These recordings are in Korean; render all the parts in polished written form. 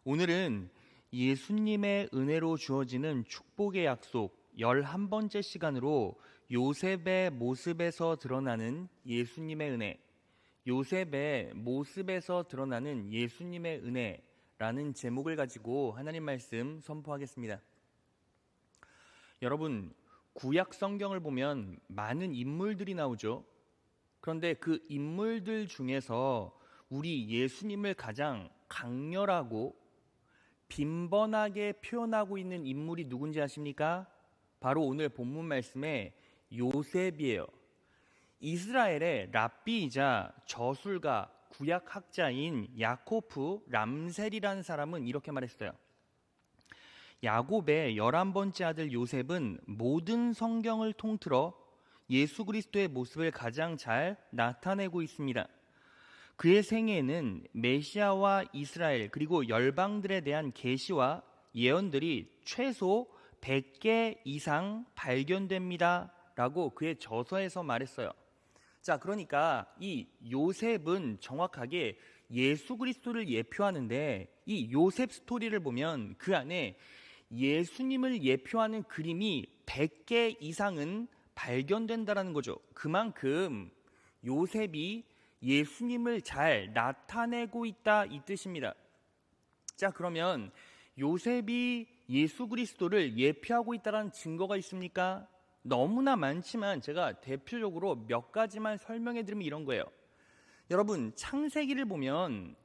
오늘은 예수님의 은혜로 주어지는 축복의 약속 11번째 시간으로 요셉의 모습에서 드러나는 예수님의 은혜, 요셉의 모습에서 드러나는 예수님의 은혜라는 제목을 가지고 하나님 말씀 선포하겠습니다. 여러분, 구약 성경을 보면 많은 인물들이 나오죠. 그런데 그 인물들 중에서 우리 예수님을 가장 강렬하고 빈번하게 표현하고 있는 인물이 누군지 아십니까? 바로 오늘 본문 말씀의 요셉이에요. 이스라엘의 랍비이자 저술가, 구약학자인 야코프 람셀이라는 사람은 이렇게 말했어요. 야곱의 11번째 아들 요셉은 모든 성경을 통틀어 예수 그리스도의 모습을 가장 잘 나타내고 있습니다. 그의 생애에는 메시아와 이스라엘 그리고 열방들에 대한 계시와 예언들이 최소 100개 이상 발견됩니다 라고 그의 저서에서 말했어요. 자, 그러니까 이 요셉은 정확하게 예수 그리스도를 예표하는데, 이 요셉 스토리를 보면 그 안에 예수님을 예표하는 그림이 100개 이상은 발견된다라는 거죠. 그만큼 요셉이 예수님을 잘 나타내고 있다, 이 뜻입니다. 자, 그러면 요셉이 예수 그리스도를 예표하고 있다는 증거가 있습니까? 너무나 많지만 제가 대표적으로 몇 가지만 설명해 드리면 이런 거예요. 여러분, 창세기를 보면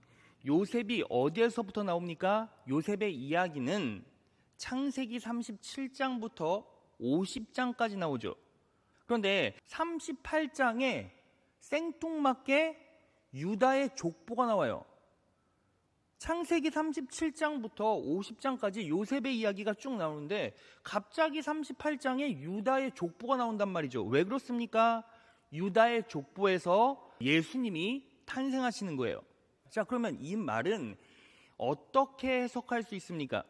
요셉이 어디에서부터 나옵니까? 요셉의 이야기는 창세기 37장부터 50장까지 나오죠. 그런데 38장에 생뚱맞게 유다의 족보가 나와요. 창세기 37장부터 50장까지 요셉의 이야기가 쭉 나오는데 갑자기 38장에 유다의 족보가 나온단 말이죠. 왜 그렇습니까? 유다의 족보에서 예수님이 탄생하시는 거예요. 자, 그러면 이 말은 어떻게 해석할 수 있습니까?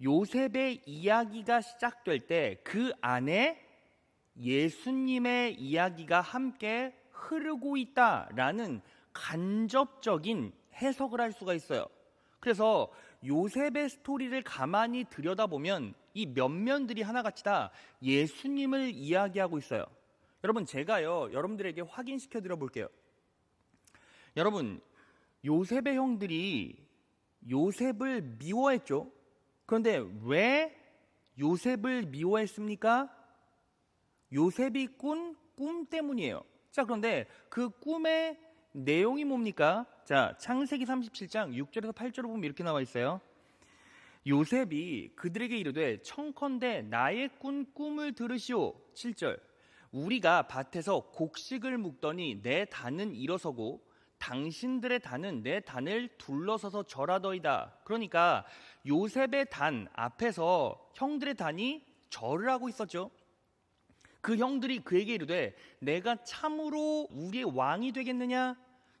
요셉의 이야기가 시작될 때 그 안에 예수님의 이야기가 함께 흐르고 있다라는 간접적인 해석을 할 수가 있어요. 그래서 요셉의 스토리를 가만히 들여다보면 이 면면들이 하나같이 다 예수님을 이야기하고 있어요. 여러분, 제가요 여러분들에게 확인시켜 드려 볼게요. 여러분, 요셉의 형들이 요셉을 미워했죠. 그런데 왜 요셉을 미워했습니까? 요셉이 꾼 꿈 때문이에요. 자, 그런데 그 꿈의 내용이 뭡니까? 자, 창세기 37장 6절에서 8절을 보면 이렇게 나와 있어요. 요셉이 그들에게 이르되 청컨대 나의 꾼 꿈을 들으시오. 7절. 우리가 밭에서 곡식을 묵더니 내 단은 일어서고 당신들의 단은 내 단을 둘러서서 절하더이다. 그러니까 요셉의 단 앞에서 형들의 단이 절을 하고 있었죠. 그 형들이 그에게 이르되 내가 참으로 우리의 왕이 되겠느냐?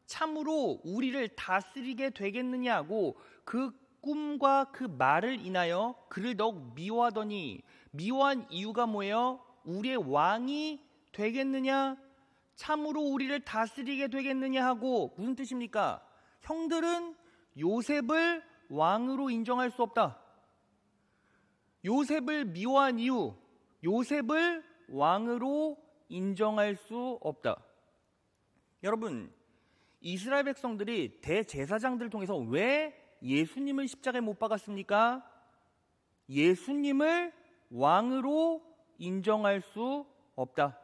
참으로 우리를 다스리게 되겠느냐고 그 꿈과 그 말을 인하여 그를 더욱 미워하더니, 미워한 이유가 뭐예요? 우리의 왕이 되겠느냐? 참으로 우리를 다스리게 되겠느냐 하고, 무슨 뜻입니까? 형들은 요셉을 왕으로 인정할 수 없다. 요셉을 미워한 이유, 요셉을 왕으로 인정할 수 없다. 여러분, 이스라엘 백성들이 대제사장들을 통해서 왜 예수님을 십자가에 못 박았습니까? 예수님을 왕으로 인정할 수 없다.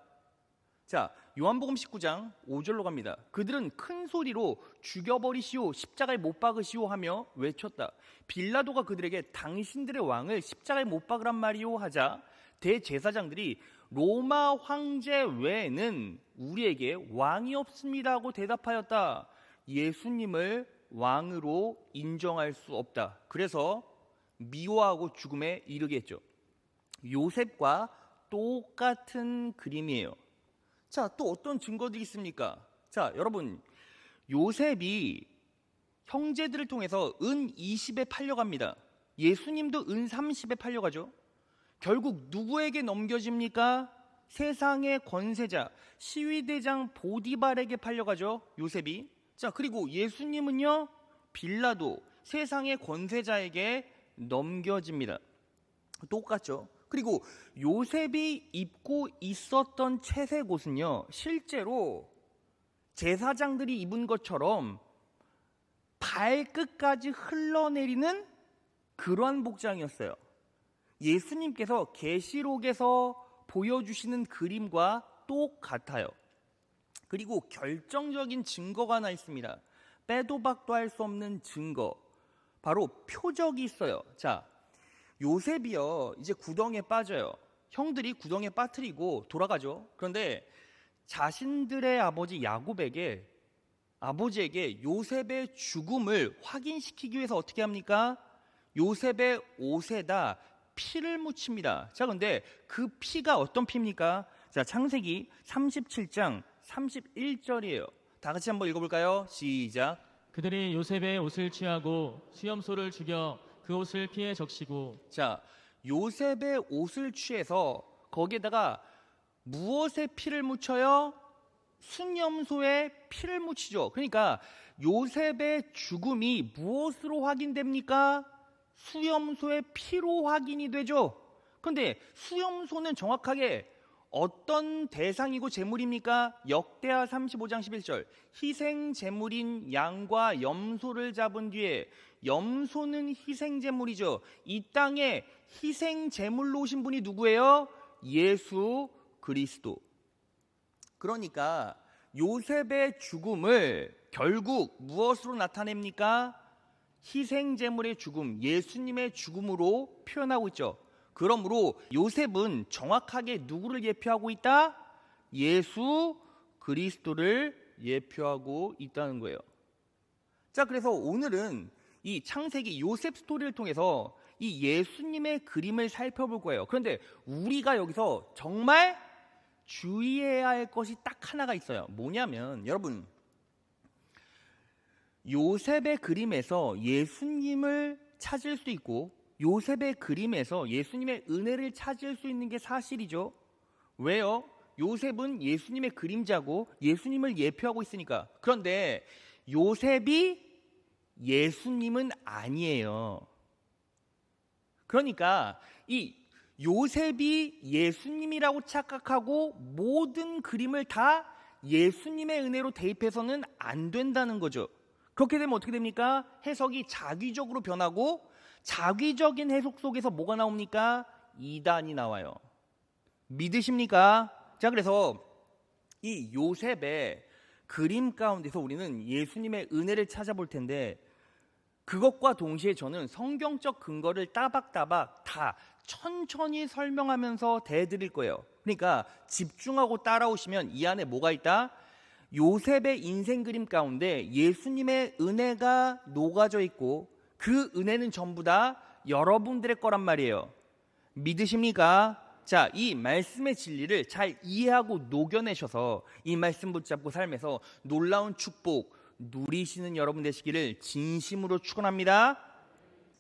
자, 요한복음 19장 5절로 갑니다. 그들은 큰 소리로 죽여버리시오, 십자가에 못 박으시오 하며 외쳤다. 빌라도가 그들에게 당신들의 왕을 십자가에 못 박으란 말이오 하자 대제사장들이 로마 황제 외에는 우리에게 왕이 없습니다 하고 대답하였다. 예수님을 왕으로 인정할 수 없다. 그래서 미워하고 죽음에 이르게 했죠. 요셉과 똑같은 그림이에요. 자, 또 어떤 증거들이 있습니까? 자, 여러분, 요셉이 형제들을 통해서 은 20에 팔려갑니다. 예수님도 은 30에 팔려가죠. 결국 누구에게 넘겨집니까? 세상의 권세자, 시위대장 보디발에게 팔려가죠, 요셉이. 자, 그리고 예수님은요, 빌라도, 세상의 권세자에게 넘겨집니다. 똑같죠. 그리고 요셉이 입고 있었던 채색 옷은요, 실제로 제사장들이 입은 것처럼 발끝까지 흘러내리는 그러한 복장이었어요. 예수님께서 계시록에서 보여주시는 그림과 똑같아요. 그리고 결정적인 증거가 하나 있습니다. 빼도 박도 할 수 없는 증거, 바로 표적이 있어요. 자, 요셉이요, 이제 구덩이에 빠져요. 형들이 구덩이에 빠뜨리고 돌아가죠. 그런데 자신들의 아버지 야곱에게, 아버지에게 요셉의 죽음을 확인시키기 위해서 어떻게 합니까? 요셉의 옷에다 피를 묻힙니다. 자, 근데 그 피가 어떤 피입니까? 자, 창세기 37장 31절이에요. 다 같이 한번 읽어볼까요? 시작. 그들이 요셉의 옷을 취하고 수염소를 죽여 그 옷을 피에 적시고. 자, 요셉의 옷을 취해서 거기에다가 무엇에 피를 묻혀요? 수염소에 피를 묻히죠. 그러니까 요셉의 죽음이 무엇으로 확인됩니까? 수염소의 피로 확인이 되죠. 그런데 수염소는 정확하게 어떤 대상이고 제물입니까? 역대하 35장 11절. 희생 제물인 양과 염소를 잡은 뒤에, 염소는 희생 제물이죠. 이 땅에 희생 제물로 오신 분이 누구예요? 예수 그리스도. 그러니까 요셉의 죽음을 결국 무엇으로 나타냅니까? 희생 제물의 죽음, 예수님의 죽음으로 표현하고 있죠. 그러므로 요셉은 정확하게 누구를 예표하고 있다? 예수 그리스도를 예표하고 있다는 거예요. 자, 그래서 오늘은 이 창세기 요셉 스토리를 통해서 이 예수님의 그림을 살펴볼 거예요. 그런데 우리가 여기서 정말 주의해야 할 것이 딱 하나가 있어요. 뭐냐면, 여러분, 요셉의 그림에서 예수님을 찾을 수 있고 요셉의 그림에서 예수님의 은혜를 찾을 수 있는 게 사실이죠. 왜요? 요셉은 예수님의 그림자고 예수님을 예표하고 있으니까. 그런데 요셉이 예수님은 아니에요. 그러니까 이 요셉이 예수님이라고 착각하고 모든 그림을 다 예수님의 은혜로 대입해서는 안 된다는 거죠. 그렇게 되면 어떻게 됩니까? 해석이 자기적으로 변하고 자기적인 해석 속에서 뭐가 나옵니까? 이단이 나와요. 믿으십니까? 자, 그래서 이 요셉의 그림 가운데서 우리는 예수님의 은혜를 찾아볼 텐데, 그것과 동시에 저는 성경적 근거를 따박따박 다 천천히 설명하면서 대드릴 거예요. 그러니까 집중하고 따라오시면 이 안에 뭐가 있다? 요셉의 인생 그림 가운데 예수님의 은혜가 녹아져 있고 그 은혜는 전부 다 여러분들의 거란 말이에요. 믿으십니까? 자, 이 말씀의 진리를 잘 이해하고 녹여내셔서 이 말씀 붙잡고 삶에서 놀라운 축복 누리시는 여러분 되시기를 진심으로 축원합니다.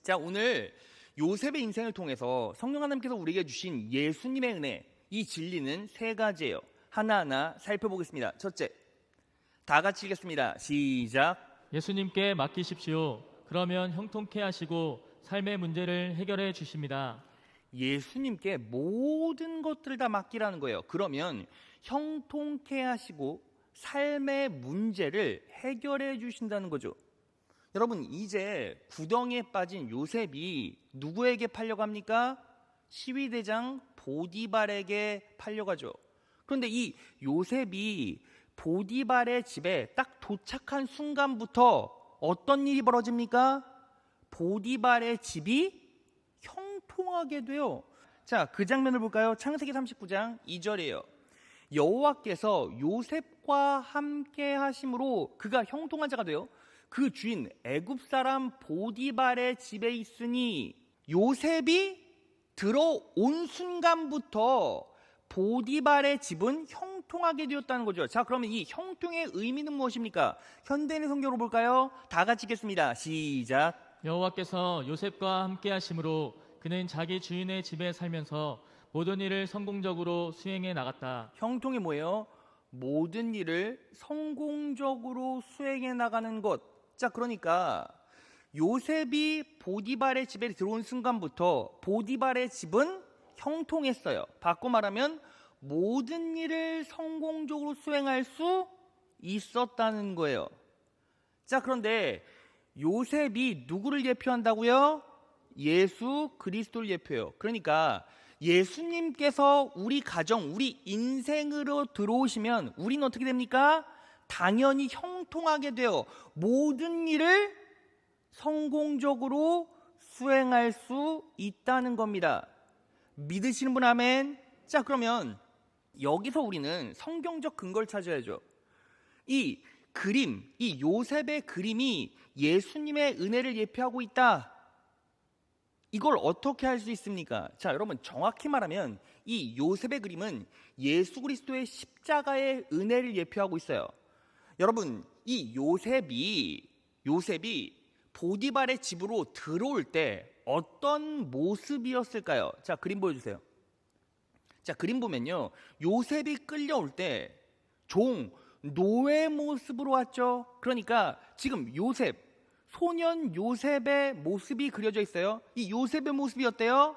자, 오늘 요셉의 인생을 통해서 성령 하나님께서 우리에게 주신 예수님의 은혜, 이 진리는 세 가지예요. 하나하나 살펴보겠습니다. 첫째, 다 같이 읽겠습니다. 시작. 예수님께 맡기십시오. 그러면 형통케 하시고 삶의 문제를 해결해 주십니다. 예수님께 모든 것들을 다 맡기라는 거예요. 그러면 형통케 하시고 삶의 문제를 해결해 주신다는 거죠. 여러분, 이제 구덩이에 빠진 요셉이 누구에게 팔려갑니까? 시위대장 보디발에게 팔려가죠. 그런데 이 요셉이 보디발의 집에 딱 도착한 순간부터 어떤 일이 벌어집니까? 보디발의 집이 형통하게 돼요. 자, 그 장면을 볼까요? 창세기 39장 2절이에요. 여호와께서 요셉과 함께 하심으로 그가 형통한 자가 돼요. 그 주인 애굽 사람 보디발의 집에 있으니, 요셉이 들어온 순간부터 보디발의 집은 형통하게 되었다는 거죠. 자, 그러면 이 형통의 의미는 무엇입니까? 현대인의 성경으로 볼까요? 다 같이 읽겠습니다. 시작. 여호와께서 요셉과 함께 하심으로 그는 자기 주인의 집에 살면서 모든 일을 성공적으로 수행해 나갔다. 형통이 뭐예요? 모든 일을 성공적으로 수행해 나가는 것. 자, 그러니까 요셉이 보디발의 집에 들어온 순간부터 보디발의 집은 형통했어요. 바꿔 말하면 모든 일을 성공적으로 수행할 수 있었다는 거예요. 자, 그런데 요셉이 누구를 예표한다고요? 예수 그리스도를 예표해요. 그러니까 예수님께서 우리 가정, 우리 인생으로 들어오시면 우리는 어떻게 됩니까? 당연히 형통하게 돼요. 모든 일을 성공적으로 수행할 수 있다는 겁니다. 믿으시는 분 아멘? 자, 그러면 여기서 우리는 성경적 근거를 찾아야죠. 이 그림, 이 요셉의 그림이 예수님의 은혜를 예표하고 있다. 이걸 어떻게 할 수 있습니까? 자, 여러분 정확히 말하면 이 요셉의 그림은 예수 그리스도의 십자가의 은혜를 예표하고 있어요. 여러분, 이 요셉이 보디발의 집으로 들어올 때 어떤 모습이었을까요? 자, 그림 보여주세요. 자, 그림 보면요, 요셉이 끌려올 때 노예 모습으로 왔죠. 그러니까 지금 소년 요셉의 모습이 그려져 있어요. 이 요셉의 모습이 어때요?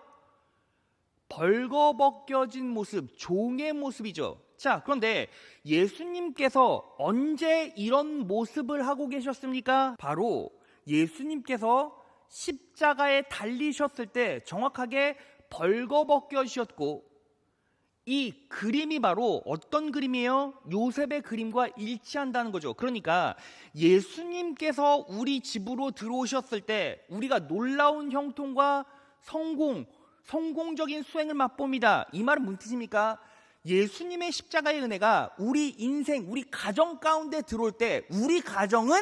벌거벗겨진 모습, 종의 모습이죠. 자, 그런데 예수님께서 언제 이런 모습을 하고 계셨습니까? 바로 예수님께서 십자가에 달리셨을 때 정확하게 벌거벗겨지셨고, 이 그림이 바로 어떤 그림이에요? 요셉의 그림과 일치한다는 거죠. 그러니까 예수님께서 우리 집으로 들어오셨을 때 우리가 놀라운 형통과 성공적인 수행을 맛봅니다. 이 말은 무슨 뜻입니까? 예수님의 십자가의 은혜가 우리 인생, 우리 가정 가운데 들어올 때 우리 가정은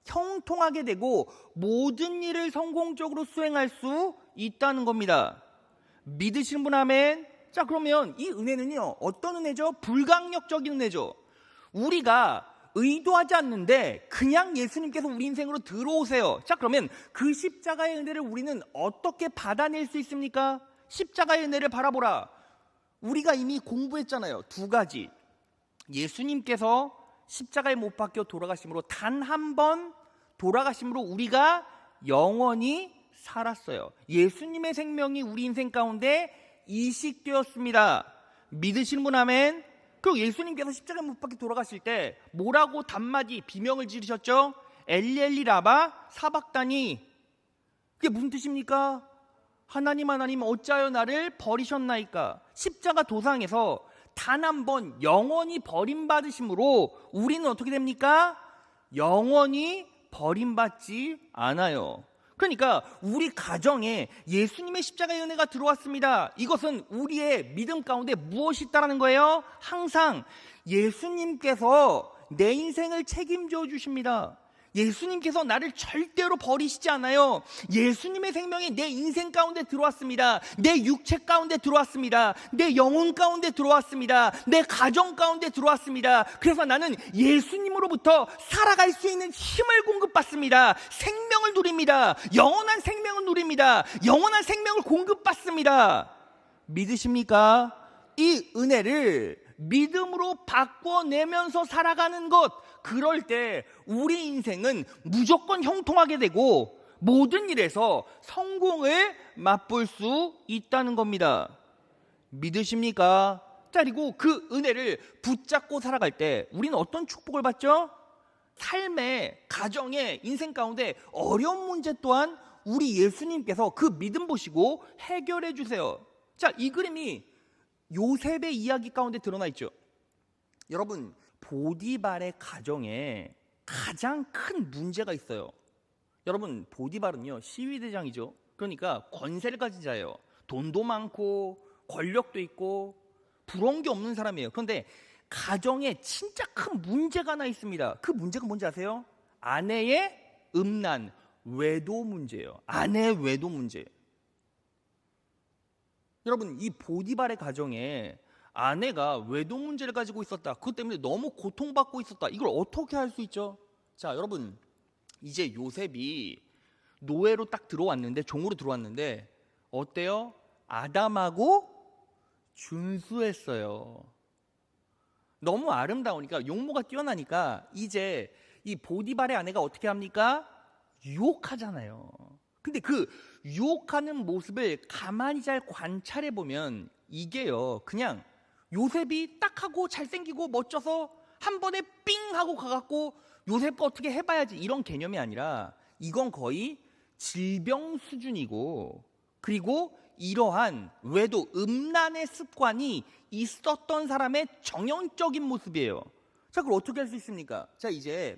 형통하게 되고 모든 일을 성공적으로 수행할 수 있다는 겁니다. 믿으시는 분 아멘? 자, 그러면 이 은혜는요, 어떤 은혜죠? 불강력적인 은혜죠. 우리가 의도하지 않는데 그냥 예수님께서 우리 인생으로 들어오세요. 자, 그러면 그 십자가의 은혜를 우리는 어떻게 받아낼 수 있습니까? 십자가의 은혜를 바라보라. 우리가 이미 공부했잖아요. 두 가지. 예수님께서 십자가에 못 박혀 돌아가심으로, 단 한 번 돌아가심으로 우리가 영원히 살았어요. 예수님의 생명이 우리 인생 가운데 이식되었습니다. 믿으시는 분 아멘? 그리고 예수님께서 십자가에 못 박혀 돌아가실 때 뭐라고 단마디 비명을 지르셨죠? 엘리 라마 사박다니. 그게 무슨 뜻입니까? 하나님 어찌하여 나를 버리셨나이까? 십자가 도상에서 단 한 번 영원히 버림받으심으로 우리는 어떻게 됩니까? 영원히 버림받지 않아요. 그러니까 우리 가정에 예수님의 십자가의 은혜가 들어왔습니다. 이것은 우리의 믿음 가운데 무엇이 있다는 거예요? 항상 예수님께서 내 인생을 책임져 주십니다. 예수님께서 나를 절대로 버리시지 않아요. 예수님의 생명이 내 인생 가운데 들어왔습니다. 내 육체 가운데 들어왔습니다. 내 영혼 가운데 들어왔습니다. 내 가정 가운데 들어왔습니다. 그래서 나는 예수님으로부터 살아갈 수 있는 힘을 공급받습니다. 생명을 누립니다. 영원한 생명을 누립니다. 영원한 생명을 공급받습니다. 믿으십니까? 이 은혜를 믿음으로 바꿔내면서 살아가는 것, 그럴 때 우리 인생은 무조건 형통하게 되고 모든 일에서 성공을 맛볼 수 있다는 겁니다. 믿으십니까? 자, 그리고 그 은혜를 붙잡고 살아갈 때 우리는 어떤 축복을 받죠? 삶의, 가정의, 인생 가운데 어려운 문제 또한 우리 예수님께서 그 믿음 보시고 해결해 주세요. 자, 이 그림이 요셉의 이야기 가운데 드러나 있죠. 여러분, 보디발의 가정에 가장 큰 문제가 있어요. 여러분, 보디발은요, 시위대장이죠. 그러니까 권세를 가진 자예요. 돈도 많고 권력도 있고 부러운 게 없는 사람이에요. 그런데 가정에 진짜 큰 문제가 하나 있습니다. 그 문제가 뭔지 아세요? 아내의 음란, 외도 문제예요. 아내의 외도 문제. 여러분, 이 보디발의 가정에 아내가 외도 문제를 가지고 있었다. 그것 때문에 너무 고통받고 있었다. 이걸 어떻게 할 수 있죠? 자, 여러분, 이제 요셉이 노예로 딱 들어왔는데, 종으로 들어왔는데 어때요? 아담하고 준수했어요. 너무 아름다우니까, 용모가 뛰어나니까 이제 이 보디발의 아내가 어떻게 합니까? 유혹하잖아요. 근데 그 유혹하는 모습을 가만히 잘 관찰해 보면 이게요, 그냥 요셉이 딱 하고 잘생기고 멋져서 한 번에 삥 하고 가갖고 요셉과 어떻게 해봐야지 이런 개념이 아니라 이건 거의 질병 수준이고, 그리고 이러한 외도 음란의 습관이 있었던 사람의 정형적인 모습이에요. 자, 그걸 어떻게 할 수 있습니까? 자, 이제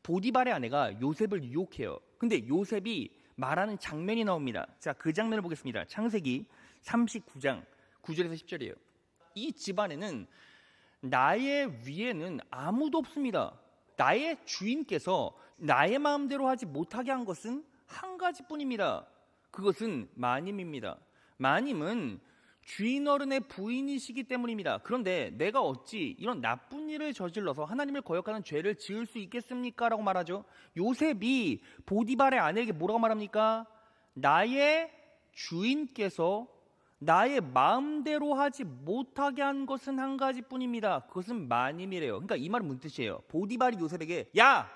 보디발의 아내가 요셉을 유혹해요. 근데 요셉이 말하는 장면이 나옵니다. 자, 그 장면을 보겠습니다. 창세기 39장 9절에서 10절이에요. 이 집안에는 나의 위에는 아무도 없습니다. 나의 주인께서 나의 마음대로 하지 못하게 한 것은 한 가지뿐입니다. 그것은 마님입니다. 마님은 주인 어른의 부인이시기 때문입니다. 그런데 내가 어찌 이런 나쁜 일을 저질러서 하나님을 거역하는 죄를 지을 수 있겠습니까? 라고 말하죠. 요셉이 보디발의 아내에게 뭐라고 말합니까? 나의 주인께서 나의 마음대로 하지 못하게 한 것은 한 가지뿐입니다. 그것은 마님이래요. 그러니까 이 말은 무슨 뜻이에요? 보디발이 요셉에게, 야,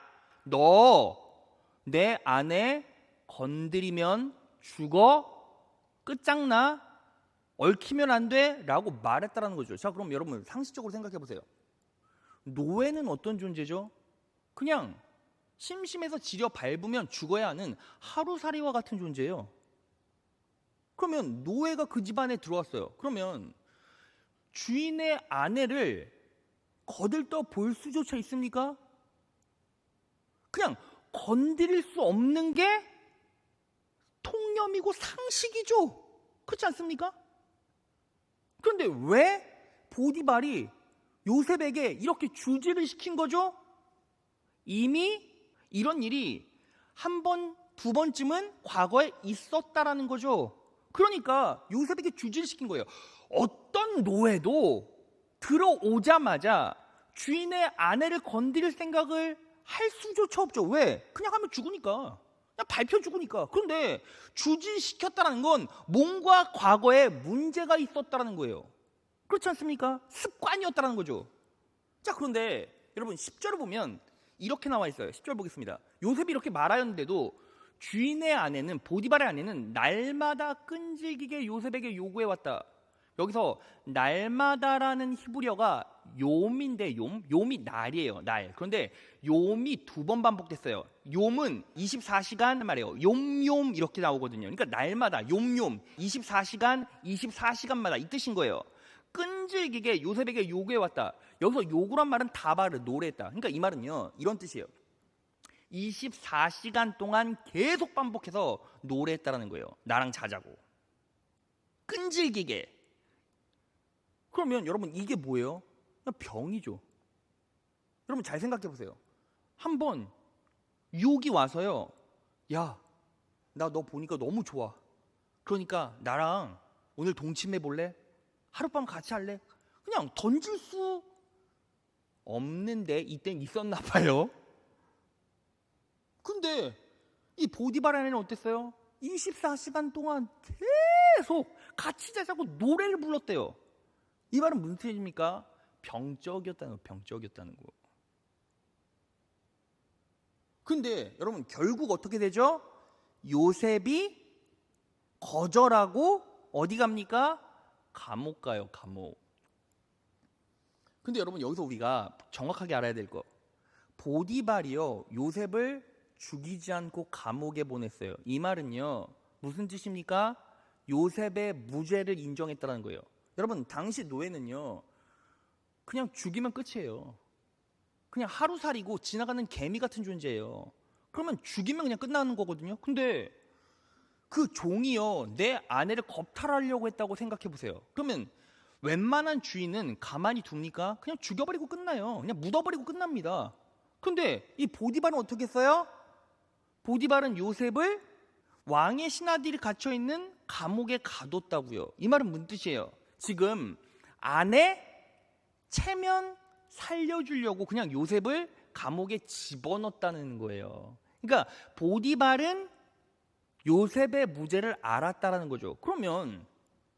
너 내 아내 건드리면 죽어, 끝장나, 얽히면 안 돼 라고 말했다라는 거죠. 자, 그럼 여러분 상식적으로 생각해 보세요. 노예는 어떤 존재죠? 그냥 심심해서 지려 밟으면 죽어야 하는 하루살이와 같은 존재예요. 그러면 노예가 그 집안에 들어왔어요. 그러면 주인의 아내를 거들떠 볼 수조차 있습니까? 그냥 건드릴 수 없는 게 통념이고 상식이죠. 그렇지 않습니까? 그런데 왜 보디발이 요셉에게 이렇게 주지를 시킨 거죠? 이미 이런 일이 한 번, 두 번쯤은 과거에 있었다라는 거죠. 그러니까 요셉에게 주지를 시킨 거예요. 어떤 노예도 들어오자마자 주인의 아내를 건드릴 생각을 할 수조차 없죠. 왜? 그냥 하면 죽으니까. 그냥 밟혀 죽으니까. 그런데 주지시켰다는 건 뭔가 과거에 문제가 있었다는 거예요. 그렇지 않습니까? 습관이었다는 거죠. 자, 그런데 여러분 10절을 보면 이렇게 나와 있어요. 10절 보겠습니다. 요셉이 이렇게 말하였는데도 주인의 아내는, 보디발의 아내는 날마다 끈질기게 요셉에게 요구해왔다. 여기서 날마다라는 히브리어가 욤인데, 욤이 날이에요. 날. 그런데 욤이 두 번 반복됐어요. 욤은 24시간 말이에요. 욤 이렇게 나오거든요. 그러니까 날마다 욤 24시간 24시간마다 이 뜻인 거예요. 끈질기게 요셉에게 요구해왔다. 여기서 요구란 말은 다바르, 노래했다. 그러니까 이 말은요, 이런 뜻이에요. 24시간 동안 계속 반복해서 노래했다라는 거예요. 나랑 자자고. 끈질기게. 그러면 여러분 이게 뭐예요? 그냥 병이죠. 여러분 잘 생각해 보세요. 한번 유혹이 와서요. 야, 나 너 보니까 너무 좋아. 그러니까 나랑 오늘 동침해 볼래? 하룻밤 같이 할래? 그냥 던질 수 없는데 이땐 있었나 봐요. 근데 이 보디발의 아내는 어땠어요? 24시간 동안 계속 같이 자자고 노래를 불렀대요. 이 말은 무슨 뜻입니까? 병적이었다는 거, 병적이었다는 거. 근데 여러분 결국 어떻게 되죠? 요셉이 거절하고 어디 갑니까? 감옥 가요, 감옥. 근데 여러분 여기서 우리가 정확하게 알아야 될 거, 보디발이요 요셉을 죽이지 않고 감옥에 보냈어요. 이 말은요 무슨 뜻입니까? 요셉의 무죄를 인정했다는 거예요. 여러분 당시 노예는요 그냥 죽이면 끝이에요. 그냥 하루살이고 지나가는 개미 같은 존재예요. 그러면 죽이면 그냥 끝나는 거거든요. 근데 그 종이요 내 아내를 겁탈하려고 했다고 생각해 보세요. 그러면 웬만한 주인은 가만히 둡니까? 그냥 죽여버리고 끝나요. 그냥 묻어버리고 끝납니다. 근데 이 보디발은 어떻게 했어요? 보디발은 요셉을 왕의 신하들이 갇혀있는 감옥에 가뒀다고요. 이 말은 무슨 뜻이에요? 지금 아내 체면 살려주려고 그냥 요셉을 감옥에 집어넣었다는 거예요. 그러니까 보디발은 요셉의 무죄를 알았다는 거죠. 그러면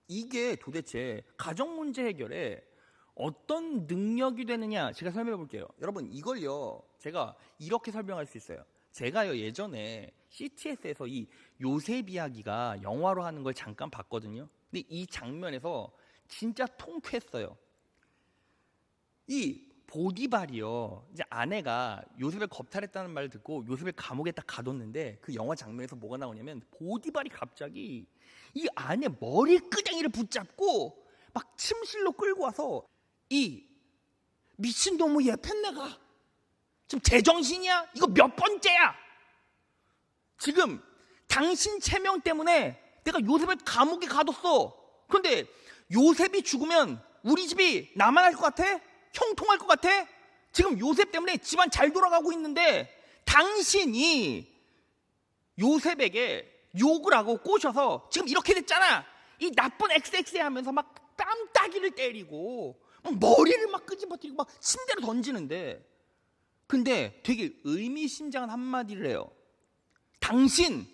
이게 도대체 가정 문제 해결에 어떤 능력이 되느냐, 제가 설명해 볼게요. 여러분 이걸요 제가 이렇게 설명할 수 있어요. 제가요 예전에 CTS에서 이 요셉 이야기가 영화로 하는 걸 잠깐 봤거든요. 근데 이 장면에서 진짜 통쾌했어요. 이 보디발이요, 이제 아내가 요셉을 겁탈했다는 말을 듣고 요셉을 감옥에 딱 가뒀는데, 그 영화 장면에서 뭐가 나오냐면 보디발이 갑자기 이 아내 머리 끄댕이를 붙잡고 막 침실로 끌고 와서 이 미친놈의 예편네가 지금 제정신이야? 이거 몇 번째야? 지금 당신 체면 때문에 내가 요셉을 감옥에 가뒀어. 그런데 요셉이 죽으면 우리 집이 나만 할 것 같아? 형통할 것 같아? 지금 요셉 때문에 집안 잘 돌아가고 있는데 당신이 요셉에게 욕을 하고 꼬셔서 지금 이렇게 됐잖아. 이 나쁜 XX 하면서 막 땀따기를 때리고 막 머리를 막 끄집어뜨리고 막 침대로 던지는데, 근데 되게 의미심장한 한마디를 해요. 당신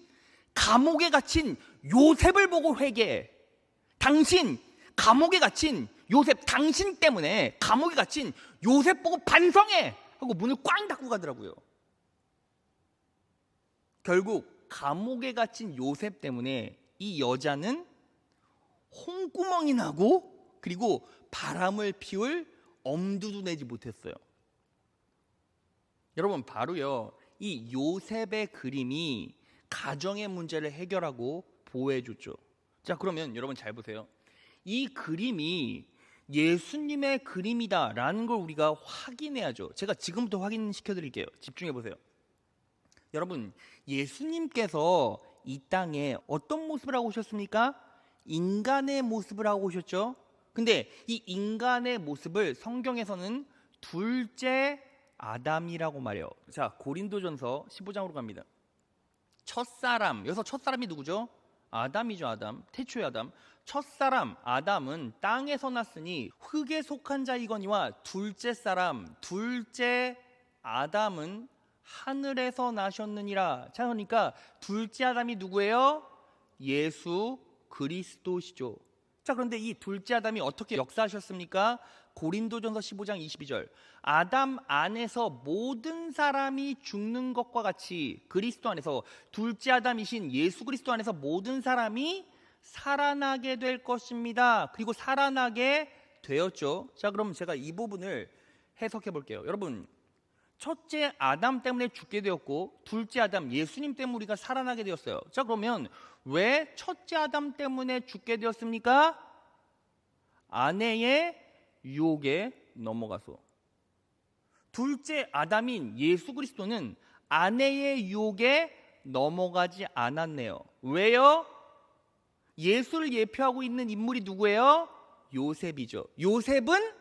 감옥에 갇힌 요셉을 보고 회개해. 당신 감옥에 갇힌 요셉, 당신 때문에 감옥에 갇힌 요셉 보고 반성해 하고 문을 꽝 닫고 가더라고요. 결국 감옥에 갇힌 요셉 때문에 이 여자는 홍구멍이 나고 그리고 바람을 피울 엄두도 내지 못했어요. 여러분, 바로요 이 요셉의 그림이 가정의 문제를 해결하고 보호해줬죠. 자, 그러면 여러분 잘 보세요. 이 그림이 예수님의 그림이다라는 걸 우리가 확인해야죠. 제가 지금부터 확인시켜 드릴게요. 집중해 보세요. 여러분, 예수님께서 이 땅에 어떤 모습을 하고 오셨습니까? 인간의 모습을 하고 오셨죠. 근데 이 인간의 모습을 성경에서는 둘째 아담이라고 말해요. 자, 고린도전서 15장으로 갑니다. 첫사람, 여기서 첫사람이 누구죠? 아담이죠. 아담, 태초의 아담. 첫사람 아담은 땅에서 났으니 흙에 속한 자이거니와 둘째 사람, 둘째 아담은 하늘에서 나셨느니라. 자, 그러니까 둘째 아담이 누구예요? 예수 그리스도시죠. 자, 그런데 이 둘째 아담이 어떻게 역사하셨습니까? 고린도전서 15장 22절. 아담 안에서 모든 사람이 죽는 것과 같이 그리스도 안에서, 둘째 아담이신 예수 그리스도 안에서 모든 사람이 살아나게 될 것입니다. 그리고 살아나게 되었죠. 자, 그럼 제가 이 부분을 해석해 볼게요. 여러분, 첫째 아담 때문에 죽게 되었고 둘째 아담 예수님 때문에 우리가 살아나게 되었어요. 자, 그러면 왜 첫째 아담 때문에 죽게 되었습니까? 아내의 유혹에 넘어가서. 둘째 아담인 예수 그리스도는 아내의 유혹에 넘어가지 않았네요. 왜요? 예수를 예표하고 있는 인물이 누구예요? 요셉이죠. 요셉은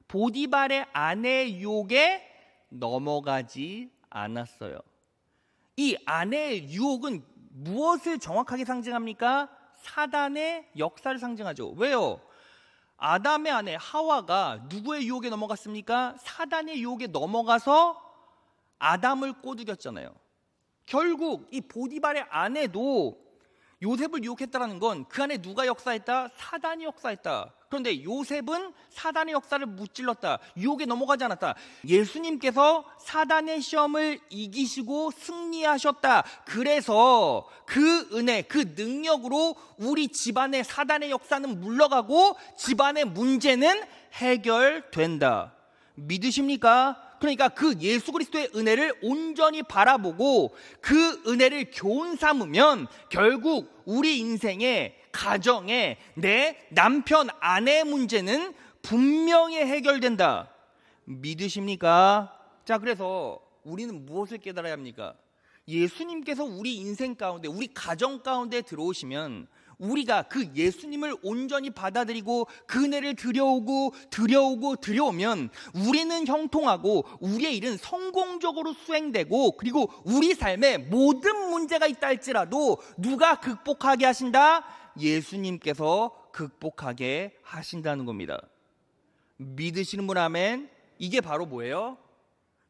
보디발의 아내의 유혹에 넘어가지 않았어요. 이 아내의 유혹은 무엇을 정확하게 상징합니까? 사단의 역사를 상징하죠. 왜요? 아담의 아내 하와가 누구의 유혹에 넘어갔습니까? 사단의 유혹에 넘어가서 아담을 꼬드겼잖아요. 결국 이 보디발의 아내도 요셉을 유혹했다는 건 그 안에 누가 역사했다? 사단이 역사했다. 그런데 요셉은 사단의 역사를 무찔렀다. 유혹에 넘어가지 않았다. 예수님께서 사단의 시험을 이기시고 승리하셨다. 그래서 그 은혜, 그 능력으로 우리 집안의 사단의 역사는 물러가고 집안의 문제는 해결된다. 믿으십니까? 그러니까 그 예수 그리스도의 은혜를 온전히 바라보고 그 은혜를 교훈 삼으면 결국 우리 인생의 가정에 내 남편 아내의 문제는 분명히 해결된다. 믿으십니까? 자, 그래서 우리는 무엇을 깨달아야 합니까? 예수님께서 우리 인생 가운데, 우리 가정 가운데 들어오시면 우리가 그 예수님을 온전히 받아들이고 그 은혜를 들여오면 우리는 형통하고 우리의 일은 성공적으로 수행되고, 그리고 우리 삶에 모든 문제가 있다 할지라도 누가 극복하게 하신다? 예수님께서 극복하게 하신다는 겁니다. 믿으시는 분 아멘. 이게 바로 뭐예요?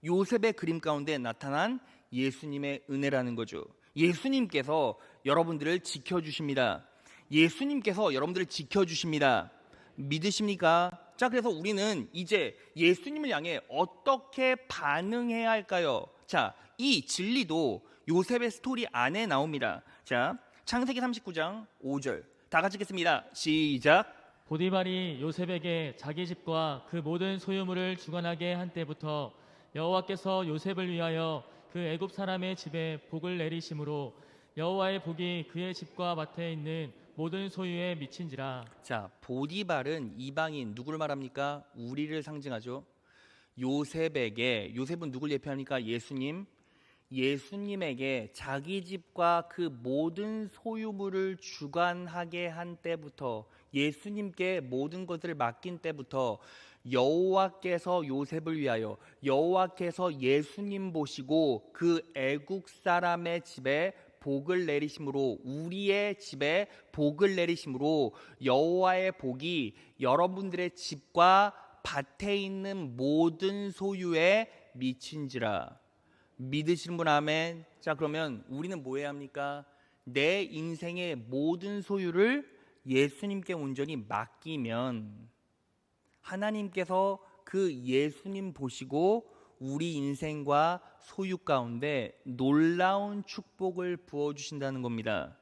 요셉의 그림 가운데 나타난 예수님의 은혜라는 거죠. 예수님께서 여러분들을 지켜주십니다. 예수님께서 여러분들을 지켜주십니다. 믿으십니까? 자, 그래서 우리는 이제 예수님을 향해 어떻게 반응해야 할까요? 자, 이 진리도 요셉의 스토리 안에 나옵니다. 자, 창세기 39장 5절 다 같이 읽겠습니다. 시작. 보디발이 요셉에게 자기 집과 그 모든 소유물을 주관하게 한 때부터 여호와께서 요셉을 위하여 그 애굽 사람의 집에 복을 내리심으로 여호와의 복이 그의 집과 밭에 있는 모든 소유에 미친지라. 자, 보디발은 이방인 누구를 말합니까? 우리를 상징하죠. 요셉은 누굴 예표합니까? 예수님에게 자기 집과 그 모든 소유물을 주관하게 한 때부터, 예수님께 모든 것을 맡긴 때부터 여호와께서 요셉을 위하여, 여호와께서 예수님 보시고 그 애국 사람의 집에 복을 내리심으로, 우리의 집에 복을 내리심으로 여호와의 복이 여러분들의 집과 밭에 있는 모든 소유에 미친지라. 믿으시는 분 아멘. 자, 그러면 우리는 뭐 해야 합니까? 내 인생의 모든 소유를 예수님께 온전히 맡기면 하나님께서 그 예수님 보시고 우리 인생과 소유 가운데 놀라운 축복을 부어주신다는 겁니다.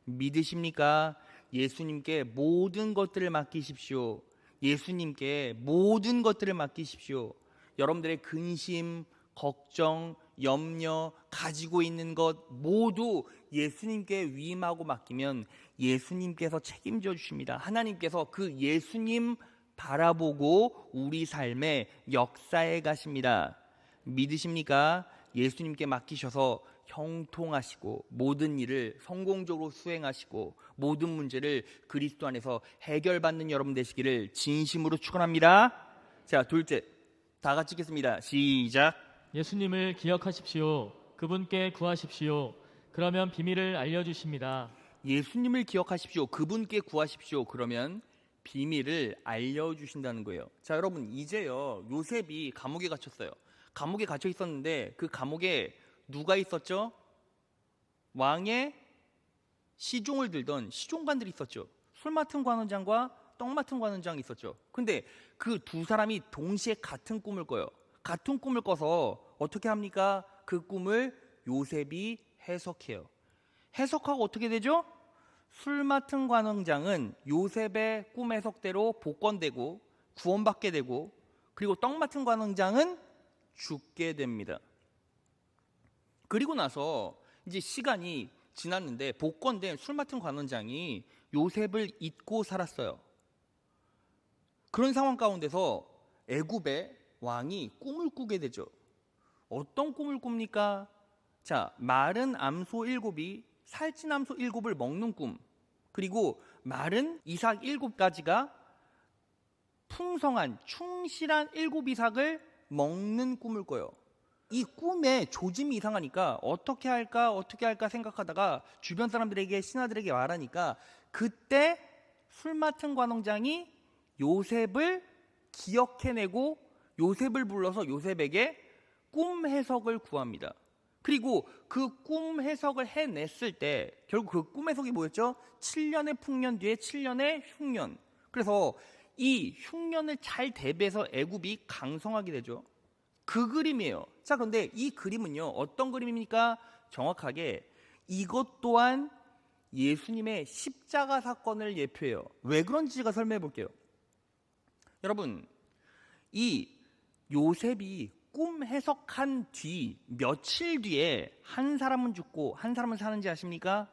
믿으십니까? 예수님께 모든 것들을 맡기십시오. 예수님께 모든 것들을 맡기십시오. 여러분들의 근심, 걱정, 염려, 가지고 있는 것 모두 예수님께 위임하고 맡기면 예수님께서 책임져 주십니다. 하나님께서 그 예수님 바라보고 우리 삶의 역사에 가십니다. 믿으십니까? 예수님께 맡기셔서 형통하시고 모든 일을 성공적으로 수행하시고 모든 문제를 그리스도 안에서 해결받는 여러분 되시기를 진심으로 축원합니다. 자, 둘째, 다 같이 읽겠습니다. 시작. 예수님을 기억하십시오. 그분께 구하십시오. 그러면 비밀을 알려주십니다. 예수님을 기억하십시오. 그분께 구하십시오. 그러면 비밀을 알려주신다는 거예요. 자, 여러분, 이제요, 요셉이 감옥에 갇혔어요. 감옥에 갇혀 있었는데 그 감옥에 누가 있었죠? 왕의 시종을 들던 시종관들이 있었죠. 술 맡은 관원장과 떡 맡은 관원장이 있었죠. 근데 그 두 사람이 동시에 같은 꿈을 꿔요. 같은 꿈을 꿔서 어떻게 합니까? 그 꿈을 요셉이 해석해요. 해석하고 어떻게 되죠? 술 맡은 관원장은 요셉의 꿈 해석대로 복권되고 구원받게 되고, 그리고 떡 맡은 관원장은 죽게 됩니다. 그리고 나서 이제 시간이 지났는데 복권된 술 맡은 관원장이 요셉을 잊고 살았어요. 그런 상황 가운데서 애굽의 왕이 꿈을 꾸게 되죠. 어떤 꿈을 꿉니까? 자, 마른 암소 7이 살찐 암소 7을 먹는 꿈, 그리고 마른 이삭 7가지가 풍성한 충실한 7이삭을 먹는 꿈을 꿔요. 이 꿈의 조짐이 이상하니까 어떻게 할까 생각하다가 주변 사람들에게, 신하들에게 말하니까 그때 술 맡은 관원장이 요셉을 기억해내고 요셉을 불러서 요셉에게 꿈 해석을 구합니다. 그리고 그 꿈 해석을 해냈을 때 결국 그 꿈 해석이 뭐였죠? 7년의 풍년 뒤에 7년의 흉년. 그래서 이 흉년을 잘 대비해서 애굽이 강성하게 되죠. 그 그림이에요. 자, 그런데 이 그림은요, 어떤 그림입니까? 정확하게 이것 또한 예수님의 십자가 사건을 예표해요. 왜 그런지 제가 설명해 볼게요. 여러분, 이 요셉이 꿈 해석한 뒤 며칠 뒤에 한 사람은 죽고 한 사람은 사는지 아십니까?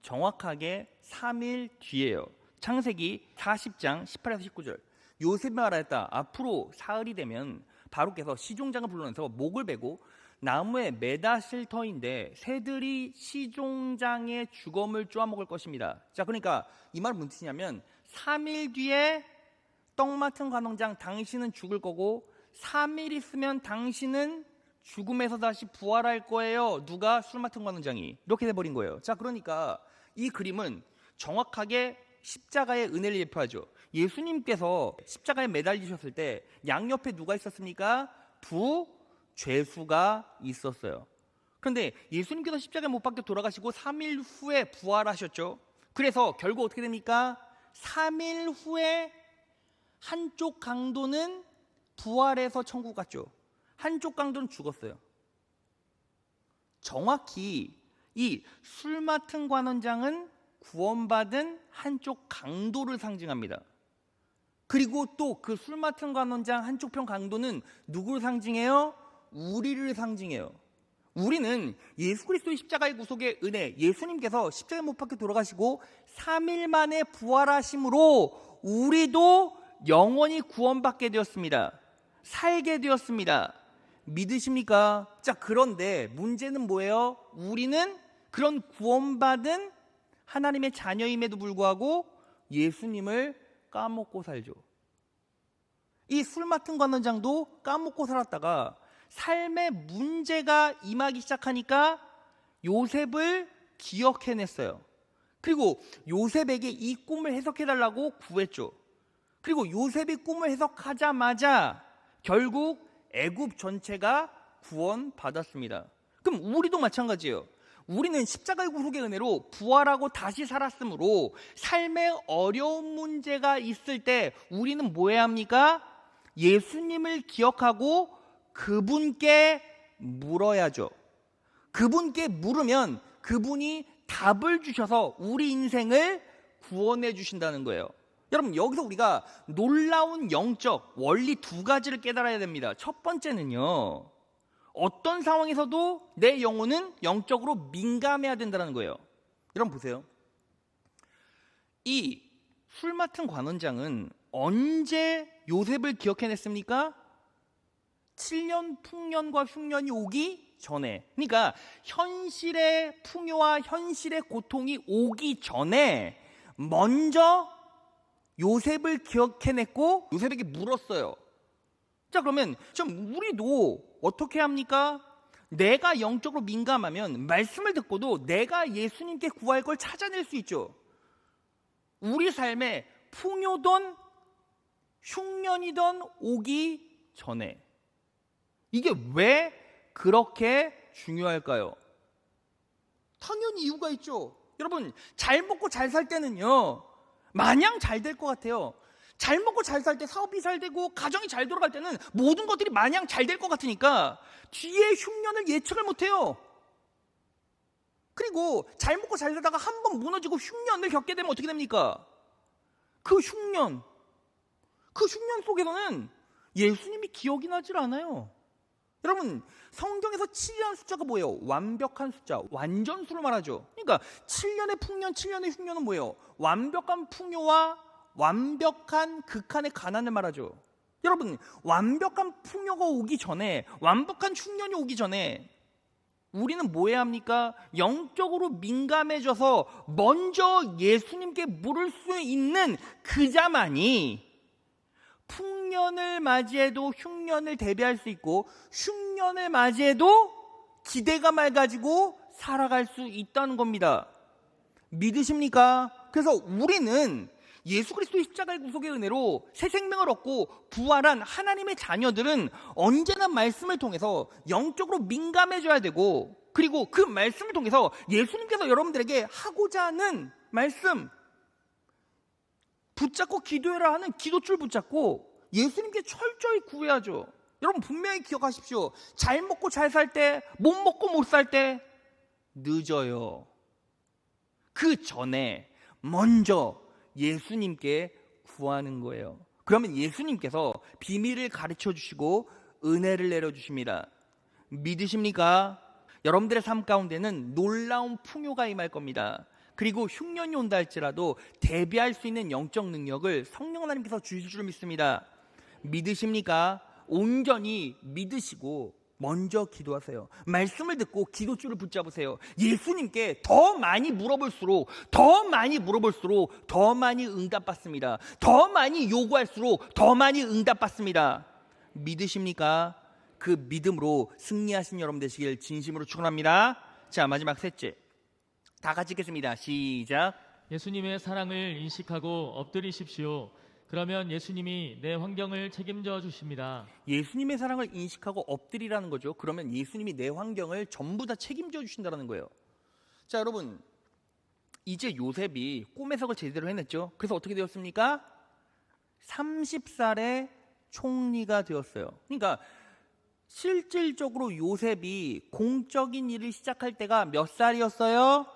정확하게 3일 뒤에요. 창세기 40장 18에서 19절. 요셉이 말하였다. 앞으로 사흘이 되면 바로께서 시종장을 불러내서 목을 베고 나무에 매다 실 터인데 새들이 시종장의 주검을 쪼아먹을 것입니다. 자, 그러니까 이 말은 무슨 뜻이냐면 3일 뒤에 떡 맡은 관원장 당신은 죽을 거고 3일 있으면 당신은 죽음에서 다시 부활할 거예요. 누가? 술 맡은 관원장이. 이렇게 돼버린 거예요. 자, 그러니까 이 그림은 정확하게 십자가의 은혜를 예표하죠. 예수님께서 십자가에 매달리셨을 때 양옆에 누가 있었습니까? 두 죄수가 있었어요. 그런데 예수님께서 십자가에 못 박혀 돌아가시고 3일 후에 부활하셨죠. 그래서 결국 어떻게 됩니까? 3일 후에 한쪽 강도는 부활해서 천국 갔죠. 한쪽 강도는 죽었어요. 정확히 이 술 맡은 관원장은 구원받은 한쪽 강도를 상징합니다. 그리고 또 그 술 맡은 관원장 한쪽 편 강도는 누구를 상징해요? 우리를 상징해요. 우리는 예수 그리스도의 십자가의 구속의 은혜, 예수님께서 십자가에 못 박혀 돌아가시고 3일 만에 부활하심으로 우리도 영원히 구원받게 되었습니다. 살게 되었습니다. 믿으십니까? 자, 그런데 문제는 뭐예요? 우리는 그런 구원받은 하나님의 자녀임에도 불구하고 예수님을 까먹고 살죠. 이 술 맡은 관원장도 까먹고 살았다가 삶에 문제가 임하기 시작하니까 요셉을 기억해냈어요. 그리고 요셉에게 이 꿈을 해석해달라고 구했죠. 그리고 요셉이 꿈을 해석하자마자 결국 애굽 전체가 구원받았습니다. 그럼 우리도 마찬가지예요. 우리는 십자가의 구속의 은혜로 부활하고 다시 살았으므로 삶에 어려운 문제가 있을 때 우리는 뭐 해야 합니까? 예수님을 기억하고 그분께 물어야죠. 그분께 물으면 그분이 답을 주셔서 우리 인생을 구원해 주신다는 거예요. 여러분, 여기서 우리가 놀라운 영적 원리 두 가지를 깨달아야 됩니다. 첫 번째는요, 어떤 상황에서도 내 영혼은 영적으로 민감해야 된다는 거예요. 여러분 보세요. 이 술 맡은 관원장은 언제 요셉을 기억해냈습니까? 7년 풍년과 흉년이 오기 전에, 그러니까 현실의 풍요와 현실의 고통이 오기 전에 먼저 요셉을 기억해냈고 요셉에게 물었어요. 자, 그러면 좀 우리도 어떻게 합니까? 내가 영적으로 민감하면 말씀을 듣고도 내가 예수님께 구할 걸 찾아낼 수 있죠. 우리 삶에 풍요든 흉년이든 오기 전에. 이게 왜 그렇게 중요할까요? 당연히 이유가 있죠. 여러분, 잘 먹고 잘 살 때는요, 마냥 잘 될 것 같아요. 잘 먹고 잘 살 때 사업이 잘 되고 가정이 잘 돌아갈 때는 모든 것들이 마냥 잘 될 것 같으니까 뒤에 흉년을 예측을 못해요. 그리고 잘 먹고 잘 살다가 한 번 무너지고 흉년을 겪게 되면 어떻게 됩니까? 그 흉년 속에서는 예수님이 기억이 나질 않아요. 여러분, 성경에서 7이라는 숫자가 뭐예요? 완벽한 숫자, 완전수를 말하죠. 그러니까 7년의 풍년, 7년의 흉년은 뭐예요? 완벽한 풍요와 완벽한 극한의 가난을 말하죠. 여러분, 완벽한 풍요가 오기 전에, 완벽한 흉년이 오기 전에 우리는 뭐 해야 합니까? 영적으로 민감해져서 먼저 예수님께 물을 수 있는 그자만이 풍년을 맞이해도 흉년을 대비할 수 있고 흉년을 맞이해도 기대감을 가지고 살아갈 수 있다는 겁니다. 믿으십니까? 그래서 우리는 예수 그리스도의 십자가의 구속의 은혜로 새 생명을 얻고 부활한 하나님의 자녀들은 언제나 말씀을 통해서 영적으로 민감해져야 되고, 그리고 그 말씀을 통해서 예수님께서 여러분들에게 하고자 하는 말씀 붙잡고 기도해라 하는 기도줄 붙잡고 예수님께 철저히 구해야죠. 여러분 분명히 기억하십시오. 잘 먹고 잘 살 때, 못 먹고 못 살 때 늦어요. 그 전에 먼저 예수님께 구하는 거예요. 그러면 예수님께서 비밀을 가르쳐 주시고 은혜를 내려주십니다. 믿으십니까? 여러분들의 삶 가운데는 놀라운 풍요가 임할 겁니다. 그리고 흉년이 온다 할지라도 대비할 수 있는 영적 능력을 성령 하나님께서 주실 줄 믿습니다. 믿으십니까? 온전히 믿으시고 먼저 기도하세요. 말씀을 듣고 기도줄을 붙잡으세요. 예수님께 더 많이 물어볼수록 더 많이 응답받습니다. 더 많이 요구할수록 더 많이 응답받습니다. 믿으십니까? 그 믿음으로 승리하신 여러분 되시길 진심으로 축원합니다. 자, 마지막 셋째, 다 같이 읽겠습니다. 시작. 예수님의 사랑을 인식하고 엎드리십시오. 그러면 예수님이 내 환경을 책임져 주십니다. 예수님의 사랑을 인식하고 엎드리라는 거죠. 그러면 예수님이 내 환경을 전부 다 책임져 주신다는 거예요. 자, 여러분, 이제 요셉이 꿈 해석을 제대로 해냈죠. 그래서 어떻게 되었습니까? 30살에 총리가 되었어요. 그러니까 실질적으로 요셉이 공적인 일을 시작할 때가 몇 살이었어요?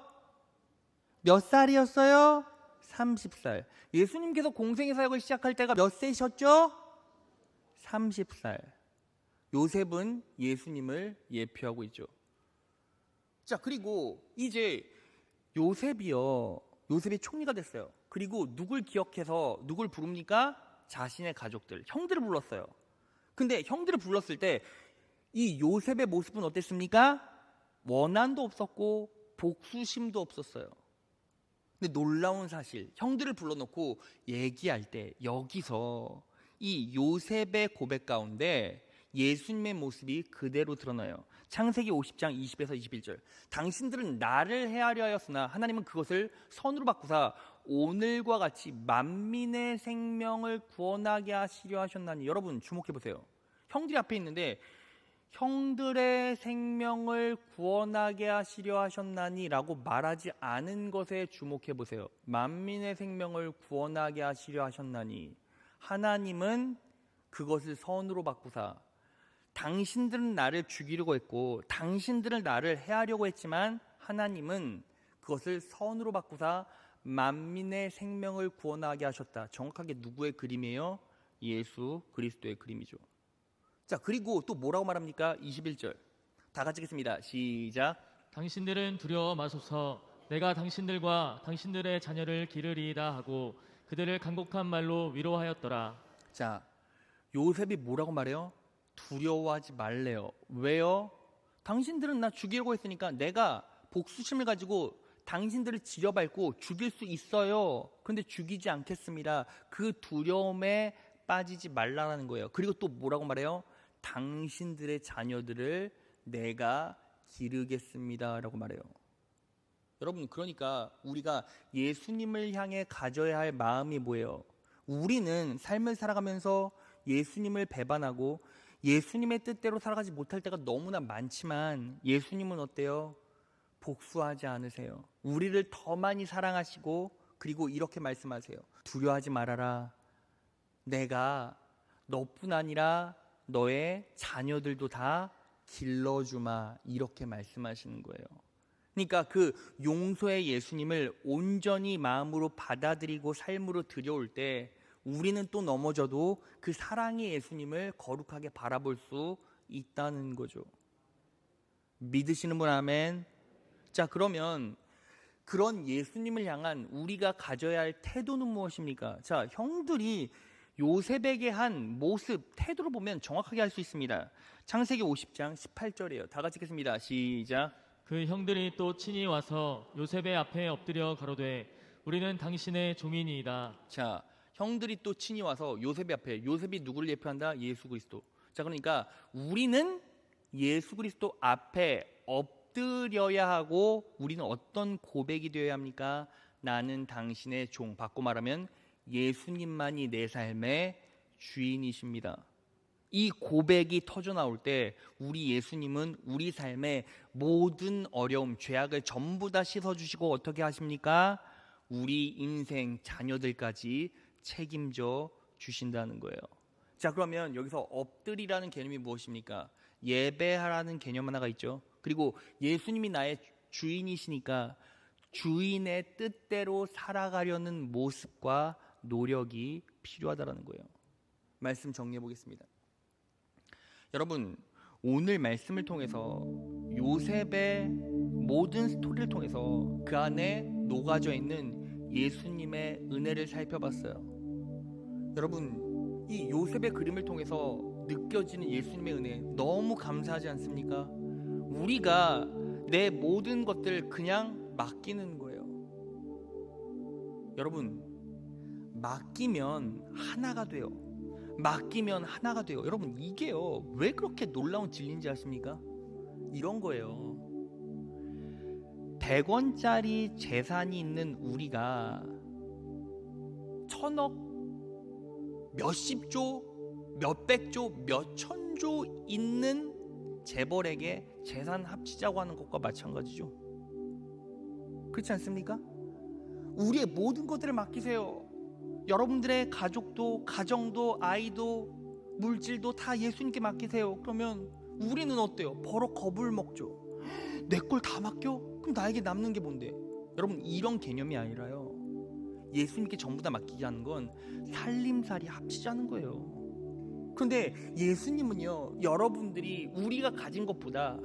몇 살이었어요? 30살. 예수님께서 공생의 사역을 시작할 때가 몇 세셨죠? 30살. 요셉은 예수님을 예표하고 있죠. 자, 그리고 이제 요셉이 총리가 됐어요. 그리고 누굴 기억해서 누굴 부릅니까? 자신의 가족들, 형들을 불렀어요. 근데 형들을 불렀을 때 이 요셉의 모습은 어땠습니까? 원한도 없었고 복수심도 없었어요. 근데 놀라운 사실, 형들을 불러놓고 얘기할 때 여기서 이 요셉의 고백 가운데 예수님의 모습이 그대로 드러나요. 창세기 50장 20에서 21절. 당신들은 나를 헤아려 하였으나 하나님은 그것을 선으로 바꾸사 오늘과 같이 만민의 생명을 구원하게 하시려 하셨나니. 여러분 주목해 보세요. 형들이 앞에 있는데 형들의 생명을 구원하게 하시려 하셨나니 라고 말하지 않은 것에 주목해 보세요. 만민의 생명을 구원하게 하시려 하셨나니. 하나님은 그것을 선으로 바꾸사 당신들은 나를 죽이려고 했고 당신들은 나를 해하려고 했지만 하나님은 그것을 선으로 바꾸사 만민의 생명을 구원하게 하셨다. 정확하게 누구의 그림이에요? 예수 그리스도의 그림이죠. 자, 그리고 또 뭐라고 말합니까? 21절 다 같이 읽겠습니다. 시작. 당신들은 두려워 마소서. 내가 당신들과 당신들의 자녀를 기르리이다 하고 그들을 간곡한 말로 위로하였더라. 자, 요셉이 뭐라고 말해요? 두려워하지 말래요. 왜요? 당신들은 나 죽이려고 했으니까 내가 복수심을 가지고 당신들을 지려밟고 죽일 수 있어요. 그런데 죽이지 않겠습니다. 그 두려움에 빠지지 말라는 거예요. 그리고 또 뭐라고 말해요? 당신들의 자녀들을 내가 기르겠습니다 라고 말해요. 여러분, 그러니까 우리가 예수님을 향해 가져야 할 마음이 뭐예요? 우리는 삶을 살아가면서 예수님을 배반하고 예수님의 뜻대로 살아가지 못할 때가 너무나 많지만 예수님은 어때요? 복수하지 않으세요. 우리를 더 많이 사랑하시고 그리고 이렇게 말씀하세요. 두려워하지 말아라. 내가 너뿐 아니라 너의 자녀들도 다 길러주마. 이렇게 말씀하시는 거예요. 그러니까 그 용서의 예수님을 온전히 마음으로 받아들이고 삶으로 들여올 때 우리는 또 넘어져도 그 사랑의 예수님을 거룩하게 바라볼 수 있다는 거죠. 믿으시는 분 아멘. 자, 그러면 그런 예수님을 향한 우리가 가져야 할 태도는 무엇입니까? 자, 형들이 요셉에게 한 모습, 태도를 보면 정확하게 알 수 있습니다. 창세기 50장 18절이에요. 다 같이 읽겠습니다. 시작. 그 형들이 또 친히 와서 요셉의 앞에 엎드려 가로되 우리는 당신의 종이니이다. 자, 형들이 또 친히 와서 요셉의 앞에, 요셉이 누구를 예표한다? 예수 그리스도. 자, 그러니까 우리는 예수 그리스도 앞에 엎드려야 하고 우리는 어떤 고백이 되어야 합니까? 나는 당신의 종. 바꿔 말하면 예수님만이 내 삶의 주인이십니다. 이 고백이 터져 나올 때 우리 예수님은 우리 삶의 모든 어려움, 죄악을 전부 다 씻어주시고 어떻게 하십니까? 우리 인생 자녀들까지 책임져 주신다는 거예요. 자, 그러면 여기서 엎드리라는 개념이 무엇입니까? 예배하라는 개념 하나가 있죠. 그리고 예수님이 나의 주인이시니까 주인의 뜻대로 살아가려는 모습과 노력이 필요하다는 거예요. 말씀 정리해 보겠습니다. 여러분, 오늘 말씀을 통해서 요셉의 모든 스토리를 통해서 그 안에 녹아져 있는 예수님의 은혜를 살펴봤어요. 여러분, 이 요셉의 그림을 통해서 느껴지는 예수님의 은혜 너무 감사하지 않습니까? 우리가 내 모든 것들 그냥 맡기는 거예요. 여러분, 맡기면 하나가 돼요. 맡기면 하나가 돼요. 여러분, 이게요, 왜 그렇게 놀라운 진리인지 아십니까? 이런 거예요. 100원짜리 재산이 있는 우리가 1000억, 몇십조, 몇백조, 몇천조 있는 재벌에게 재산 합치자고 하는 것과 마찬가지죠. 그렇지 않습니까? 우리의 모든 것들을 맡기세요. 여러분들의 가족도, 가정도, 아이도, 물질도 다 예수님께 맡기세요. 그러면 우리는 어때요? 버럭 겁을 먹죠. 내 걸 다 맡겨? 그럼 나에게 남는 게 뭔데? 여러분, 이런 개념이 아니라요, 예수님께 전부 다 맡기자는 건 살림살이 합치자는 거예요. 그런데 예수님은요, 여러분들이 우리가 가진 것보다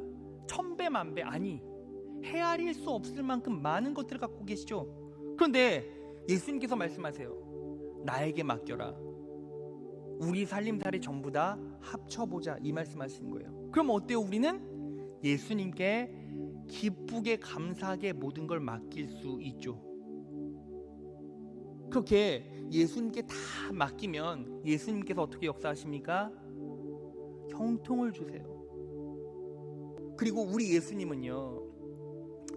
1000배 만배, 아니 헤아릴 수 없을 만큼 많은 것들을 갖고 계시죠. 그런데 예수님께서 말씀하세요. 나에게 맡겨라. 우리 살림살이 전부 다 합쳐보자, 이 말씀하시는 거예요. 그럼 어때요? 우리는 예수님께 기쁘게 감사하게 모든 걸 맡길 수 있죠. 그렇게 예수님께 다 맡기면 예수님께서 어떻게 역사하십니까? 형통을 주세요. 그리고 우리 예수님은요,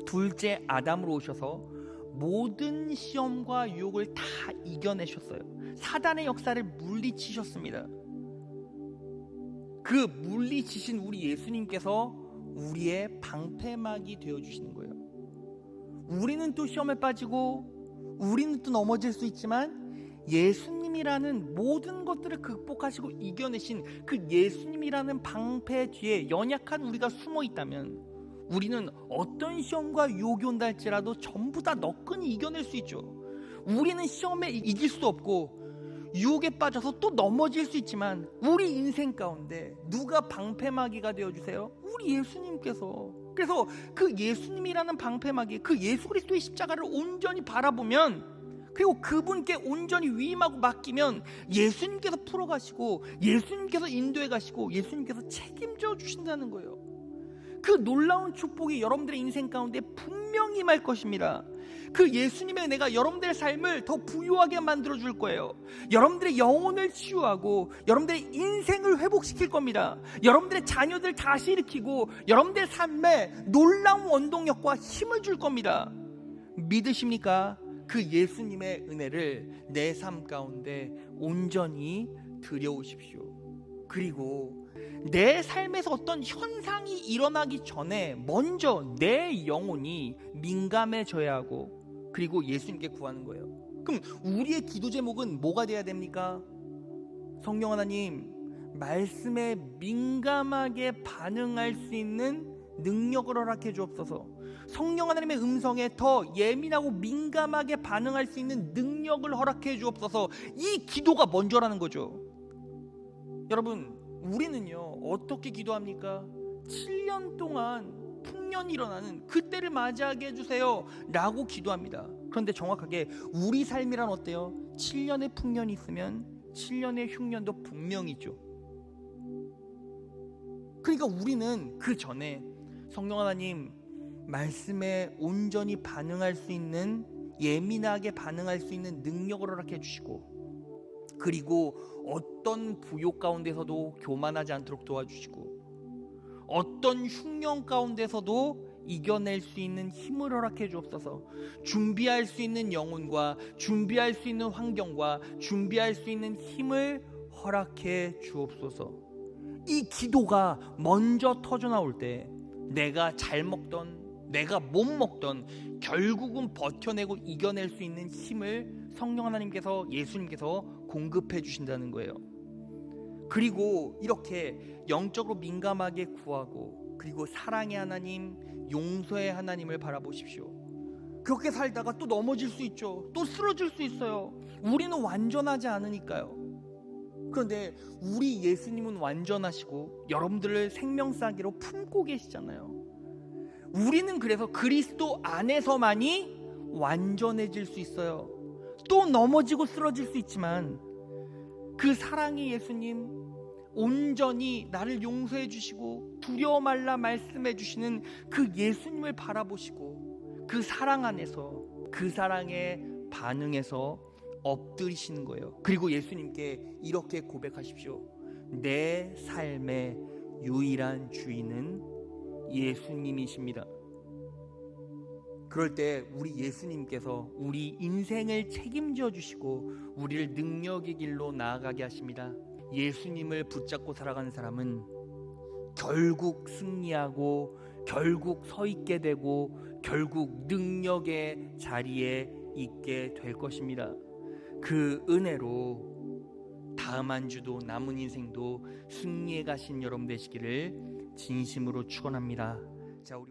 둘째 아담으로 오셔서 모든 시험과 유혹을 다 이겨내셨어요. 사단의 역사를 물리치셨습니다. 그 물리치신 우리 예수님께서 우리의 방패막이 되어주시는 거예요. 우리는 또 시험에 빠지고 우리는 또 넘어질 수 있지만, 예수님이라는 모든 것들을 극복하시고 이겨내신 그 예수님이라는 방패 뒤에 연약한 우리가 숨어 있다면, 우리는 어떤 시험과 유혹이 온다 할지라도 전부 다 너끈히 이겨낼 수 있죠. 우리는 시험에 이길 수도 없고 유혹에 빠져서 또 넘어질 수 있지만, 우리 인생 가운데 누가 방패막이가 되어주세요? 우리 예수님께서. 그래서 그 예수님이라는 방패막이, 그 예수 그리스도의 십자가를 온전히 바라보면, 그리고 그분께 온전히 위임하고 맡기면 예수님께서 풀어가시고 예수님께서 인도해 가시고 예수님께서 책임져 주신다는 거예요. 그 놀라운 축복이 여러분들의 인생 가운데 분명히 임할 것입니다. 그 예수님의 은혜가 여러분들의 삶을 더 부유하게 만들어 줄 거예요. 여러분들의 영혼을 치유하고 여러분들의 인생을 회복시킬 겁니다. 여러분들의 자녀들 다시 일으키고 여러분들의 삶에 놀라운 원동력과 힘을 줄 겁니다. 믿으십니까? 그 예수님의 은혜를 내 삶 가운데 온전히 들여오십시오. 그리고 내 삶에서 어떤 현상이 일어나기 전에 먼저 내 영혼이 민감해져야 하고, 그리고 예수님께 구하는 거예요. 그럼 우리의 기도 제목은 뭐가 돼야 됩니까? 성령 하나님, 말씀에 민감하게 반응할 수 있는 능력을 허락해 주옵소서. 성령 하나님의 음성에 더 예민하고 민감하게 반응할 수 있는 능력을 허락해 주옵소서. 이 기도가 먼저라는 거죠. 여러분, 우리는요 어떻게 기도합니까? 7년 동안 풍년이 일어나는 그때를 맞이하게 해주세요 라고 기도합니다. 그런데 정확하게 우리 삶이란 어때요? 7년의 풍년이 있으면 7년의 흉년도 분명히 있죠. 그러니까 우리는 그 전에 성령 하나님, 말씀에 온전히 반응할 수 있는, 예민하게 반응할 수 있는 능력을 허락해 주시고, 그리고 어떤 부욕 가운데서도 교만하지 않도록 도와주시고, 어떤 흉년 가운데서도 이겨낼 수 있는 힘을 허락해 주옵소서. 준비할 수 있는 영혼과 준비할 수 있는 환경과 준비할 수 있는 힘을 허락해 주옵소서. 이 기도가 먼저 터져나올 때 내가 잘 먹던, 내가 못 먹던, 결국은 버텨내고 이겨낼 수 있는 힘을 성령 하나님께서, 예수님께서 공급해 주신다는 거예요. 그리고 이렇게 영적으로 민감하게 구하고, 그리고 사랑의 하나님, 용서의 하나님을 바라보십시오. 그렇게 살다가 또 넘어질 수 있죠. 또 쓰러질 수 있어요. 우리는 완전하지 않으니까요. 그런데 우리 예수님은 완전하시고 여러분들을 생명싸기로 품고 계시잖아요. 우리는 그래서 그리스도 안에서만이 완전해질 수 있어요. 또 넘어지고 쓰러질 수 있지만 그 사랑의 예수님, 온전히 나를 용서해 주시고 두려워 말라 말씀해 주시는 그 예수님을 바라보시고 그 사랑 안에서, 그 사랑에 반응해서 엎드리시는 거예요. 그리고 예수님께 이렇게 고백하십시오. 내 삶의 유일한 주인은 예수님이십니다. 그럴 때 우리 예수님께서 우리 인생을 책임져 주시고 우리를 능력의 길로 나아가게 하십니다. 예수님을 붙잡고 살아가는 사람은 결국 승리하고, 결국 서 있게 되고, 결국 능력의 자리에 있게 될 것입니다. 그 은혜로 다음 한 주도 남은 인생도 승리에 가신 여러분 되시기를 진심으로 축원합니다. 자, 우리